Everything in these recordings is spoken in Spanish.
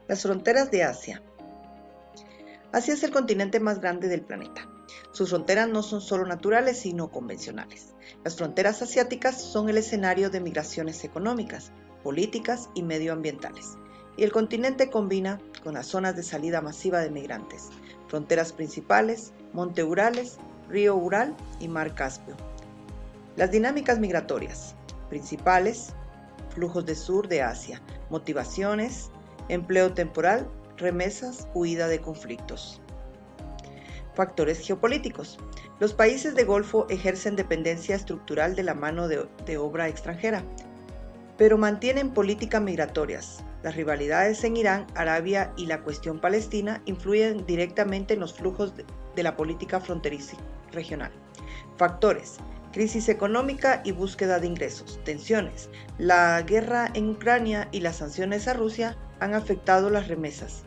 Las fronteras de Asia. Asia es el continente más grande del planeta. Sus fronteras no son solo naturales, sino convencionales. Las fronteras asiáticas son el escenario de migraciones económicas, políticas y medioambientales. Y el continente combina con las zonas de salida masiva de migrantes, fronteras principales, monte Urales, río Ural y mar Caspio. Las dinámicas migratorias principales, flujos de sur de Asia, motivaciones, empleo temporal, remesas, huida de conflictos. Factores geopolíticos. Los países de Golfo ejercen dependencia estructural de la mano de obra extranjera, pero mantienen políticas migratorias. Las rivalidades en Irán, Arabia y la cuestión palestina influyen directamente en los flujos de la política fronteriza regional. Factores: crisis económica y búsqueda de ingresos, tensiones. La guerra en Ucrania y las sanciones a Rusia han afectado las remesas.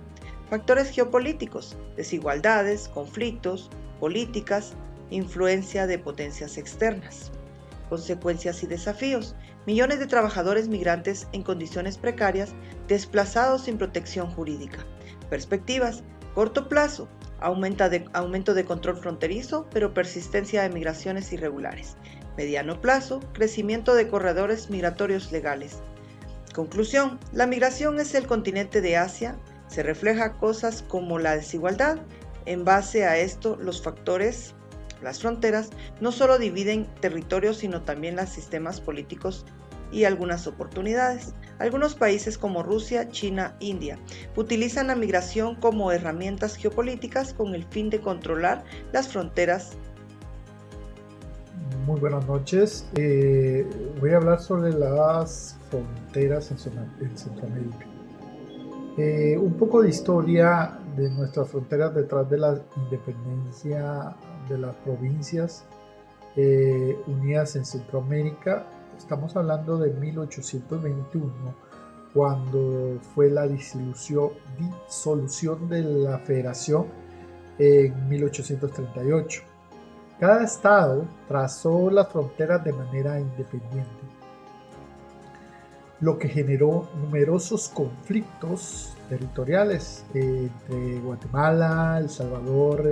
Factores geopolíticos: desigualdades, conflictos, políticas, influencia de potencias externas. Consecuencias y desafíos: millones de trabajadores migrantes en condiciones precarias, desplazados sin protección jurídica. Perspectivas: corto plazo, aumento de control fronterizo, pero persistencia de migraciones irregulares. Mediano plazo, crecimiento de corredores migratorios legales. Conclusión: la migración es el continente de Asia. Se refleja cosas como la desigualdad. En base a esto, los factores, las fronteras, no solo dividen territorios, sino también los sistemas políticos y algunas oportunidades. Algunos países como Rusia, China, India utilizan la migración como herramientas geopolíticas con el fin de controlar las fronteras. Muy buenas noches. Voy a hablar sobre las fronteras en Centroamérica. Un poco de historia de nuestras fronteras detrás de la independencia de las provincias unidas en Centroamérica. Estamos hablando de 1821, cuando fue la disolución de la Federación en 1838. Cada estado trazó las fronteras de manera independiente, lo que generó numerosos conflictos territoriales entre Guatemala, El Salvador,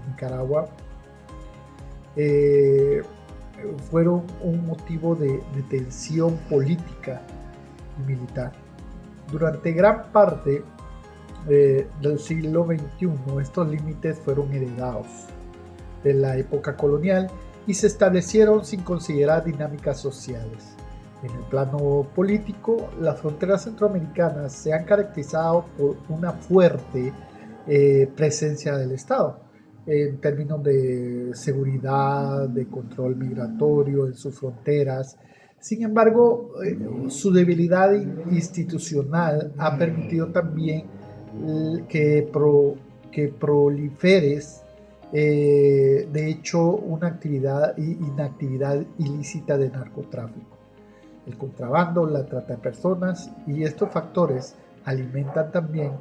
Nicaragua. Fueron un motivo de tensión política y militar. Durante gran parte del siglo XXI, estos límites fueron heredados de la época colonial y se establecieron sin considerar dinámicas sociales. En el plano político, las fronteras centroamericanas se han caracterizado por una fuerte presencia del Estado en términos de seguridad, de control migratorio en sus fronteras. Sin embargo, su debilidad institucional ha permitido también que prolifere, de hecho, una inactividad ilícita de narcotráfico, el contrabando, la trata de personas, y estos factores alimentan también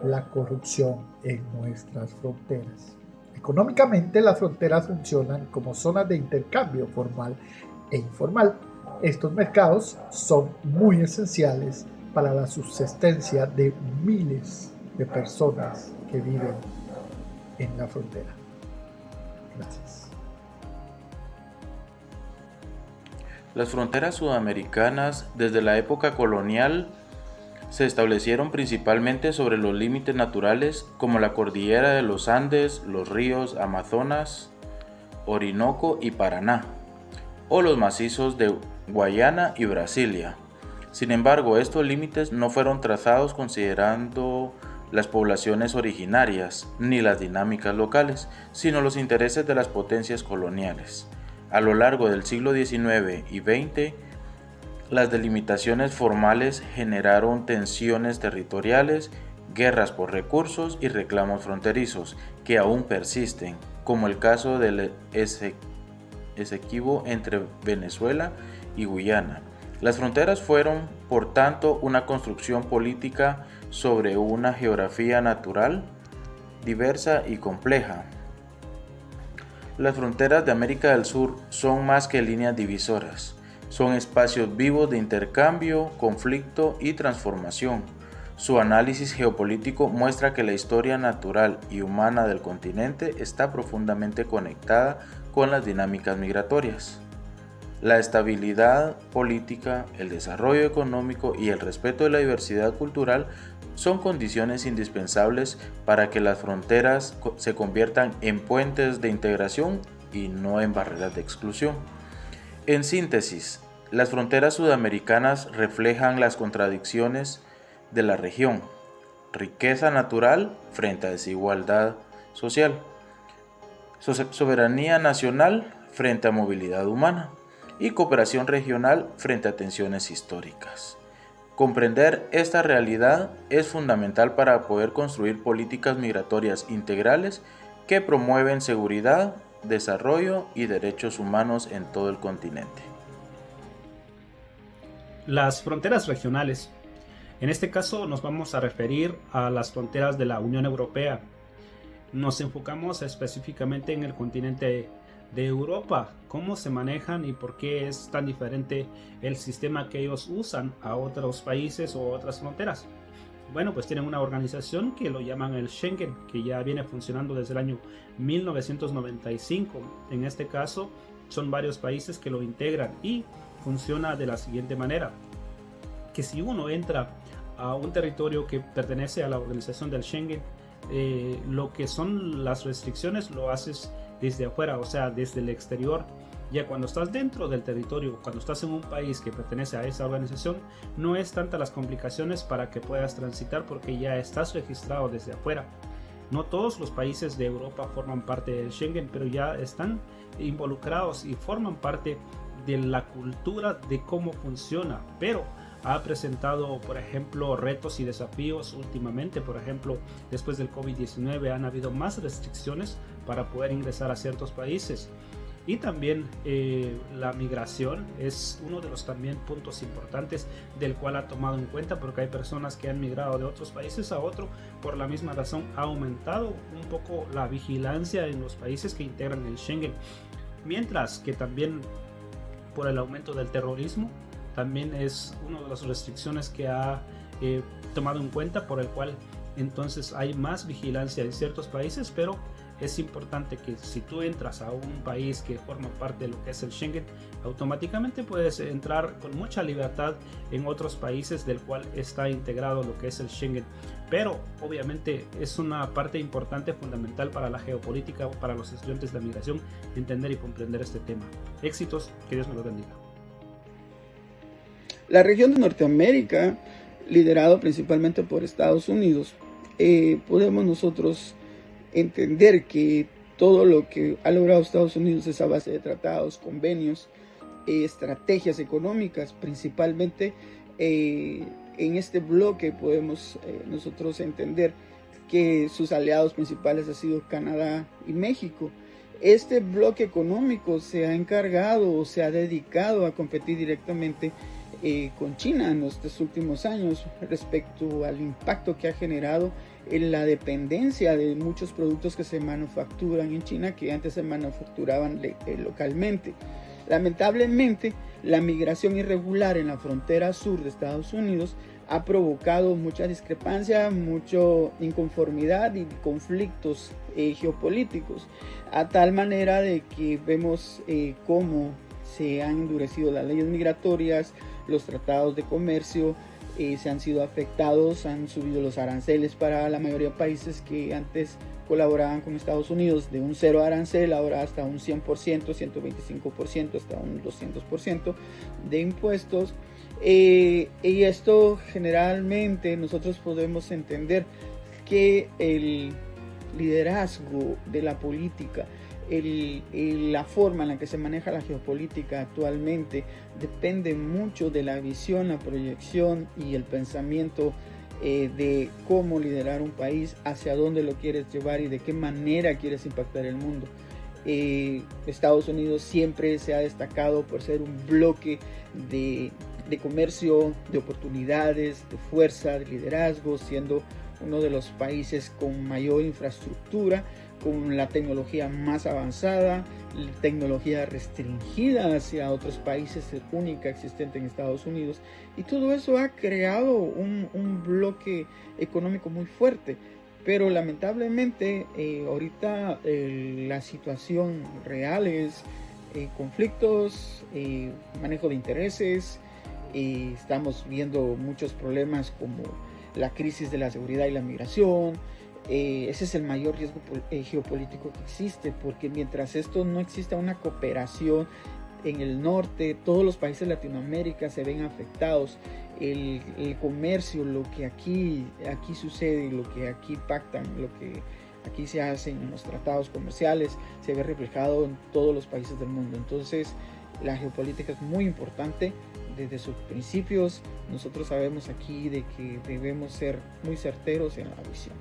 la corrupción en nuestras fronteras. Económicamente, las fronteras funcionan como zonas de intercambio formal e informal. Estos mercados son muy esenciales para la subsistencia de miles de personas que viven en la frontera. Gracias. Las fronteras sudamericanas desde la época colonial se establecieron principalmente sobre los límites naturales como la cordillera de los Andes, los ríos Amazonas, Orinoco y Paraná, o los macizos de Guayana y Brasilia. Sin embargo, estos límites no fueron trazados considerando las poblaciones originarias ni las dinámicas locales, sino los intereses de las potencias coloniales. A lo largo del siglo XIX y XX, las delimitaciones formales generaron tensiones territoriales, guerras por recursos y reclamos fronterizos que aún persisten, como el caso del Esequibo entre Venezuela y Guyana. Las fronteras fueron, por tanto, una construcción política sobre una geografía natural, diversa y compleja. Las fronteras de América del Sur son más que líneas divisoras. Son espacios vivos de intercambio, conflicto y transformación. Su análisis geopolítico muestra que la historia natural y humana del continente está profundamente conectada con las dinámicas migratorias. La estabilidad política, el desarrollo económico y el respeto de la diversidad cultural son condiciones indispensables para que las fronteras se conviertan en puentes de integración y no en barreras de exclusión. En síntesis, las fronteras sudamericanas reflejan las contradicciones de la región: riqueza natural frente a desigualdad social, soberanía nacional frente a movilidad humana y cooperación regional frente a tensiones históricas. Comprender esta realidad es fundamental para poder construir políticas migratorias integrales que promueven seguridad, desarrollo y derechos humanos en todo el continente. Las fronteras regionales. En este caso nos vamos a referir a las fronteras de la Unión Europea. Nos enfocamos específicamente en el continente de Europa, cómo se manejan y por qué es tan diferente el sistema que ellos usan a otros países o otras fronteras. Bueno, pues tienen una organización que lo llaman el Schengen, que ya viene funcionando desde el año 1995. En este caso son varios países que lo integran y funciona de la siguiente manera: que si uno entra a un territorio que pertenece a la organización del Schengen, lo que son las restricciones lo haces desde afuera, o sea, desde el exterior. Ya cuando estás dentro del territorio, cuando estás en un país que pertenece a esa organización, no es tanta las complicaciones para que puedas transitar porque ya estás registrado desde afuera. No todos los países de Europa forman parte del Schengen, pero ya están involucrados y forman parte de la cultura de cómo funciona, pero ha presentado, por ejemplo, retos y desafíos últimamente. Por ejemplo, después del COVID-19 han habido más restricciones para poder ingresar a ciertos países. Y también la migración es uno de los también puntos importantes del cual ha tomado en cuenta, porque hay personas que han migrado de otros países a otro. Por la misma razón ha aumentado un poco la vigilancia en los países que integran el Schengen, mientras que también por el aumento del terrorismo también es una de las restricciones que ha tomado en cuenta, por el cual entonces hay más vigilancia en ciertos países. Pero es importante que si tú entras a un país que forma parte de lo que es el Schengen, automáticamente puedes entrar con mucha libertad en otros países del cual está integrado lo que es el Schengen. Pero obviamente es una parte importante, fundamental para la geopolítica o para los estudiantes de migración, entender y comprender este tema. Éxitos, que Dios me lo bendiga. La región de Norteamérica, liderado principalmente por Estados Unidos, podemos nosotros entender que todo lo que ha logrado Estados Unidos es a base de tratados, convenios, estrategias económicas. Principalmente en este bloque podemos nosotros entender que sus aliados principales han sido Canadá y México. Este bloque económico se ha encargado o se ha dedicado a competir directamente con China en estos últimos años respecto al impacto que ha generado en la dependencia de muchos productos que se manufacturan en China, que antes se manufacturaban localmente. Lamentablemente, la migración irregular en la frontera sur de Estados Unidos ha provocado mucha discrepancia, mucha inconformidad y conflictos geopolíticos, a tal manera de que vemos cómo se han endurecido las leyes migratorias, los tratados de comercio se han sido afectados, han subido los aranceles para la mayoría de países que antes colaboraban con Estados Unidos de un 0 arancel, ahora hasta un 100%, 125%, hasta un 200% de impuestos. Y esto generalmente nosotros podemos entender que el liderazgo de la política, la forma en la que se maneja la geopolítica actualmente depende mucho de la visión, la proyección y el pensamiento de cómo liderar un país, hacia dónde lo quieres llevar y de qué manera quieres impactar el mundo. Estados Unidos siempre se ha destacado por ser un bloque de comercio, de oportunidades, de fuerza, de liderazgo, siendo uno de los países con mayor infraestructura, con la tecnología más avanzada, tecnología restringida hacia otros países, única existente en Estados Unidos, y todo eso ha creado un bloque económico muy fuerte. Pero lamentablemente ahorita la situación real es conflictos, manejo de intereses, estamos viendo muchos problemas como la crisis de la seguridad y la migración. Ese es el mayor riesgo geopolítico que existe, porque mientras esto no exista una cooperación en el norte, todos los países de Latinoamérica se ven afectados. El comercio, lo que aquí sucede, lo que aquí pactan, lo que aquí se hacen en los tratados comerciales, se ve reflejado en todos los países del mundo. Entonces, la geopolítica es muy importante. Desde sus principios, nosotros sabemos aquí de que debemos ser muy certeros en la visión.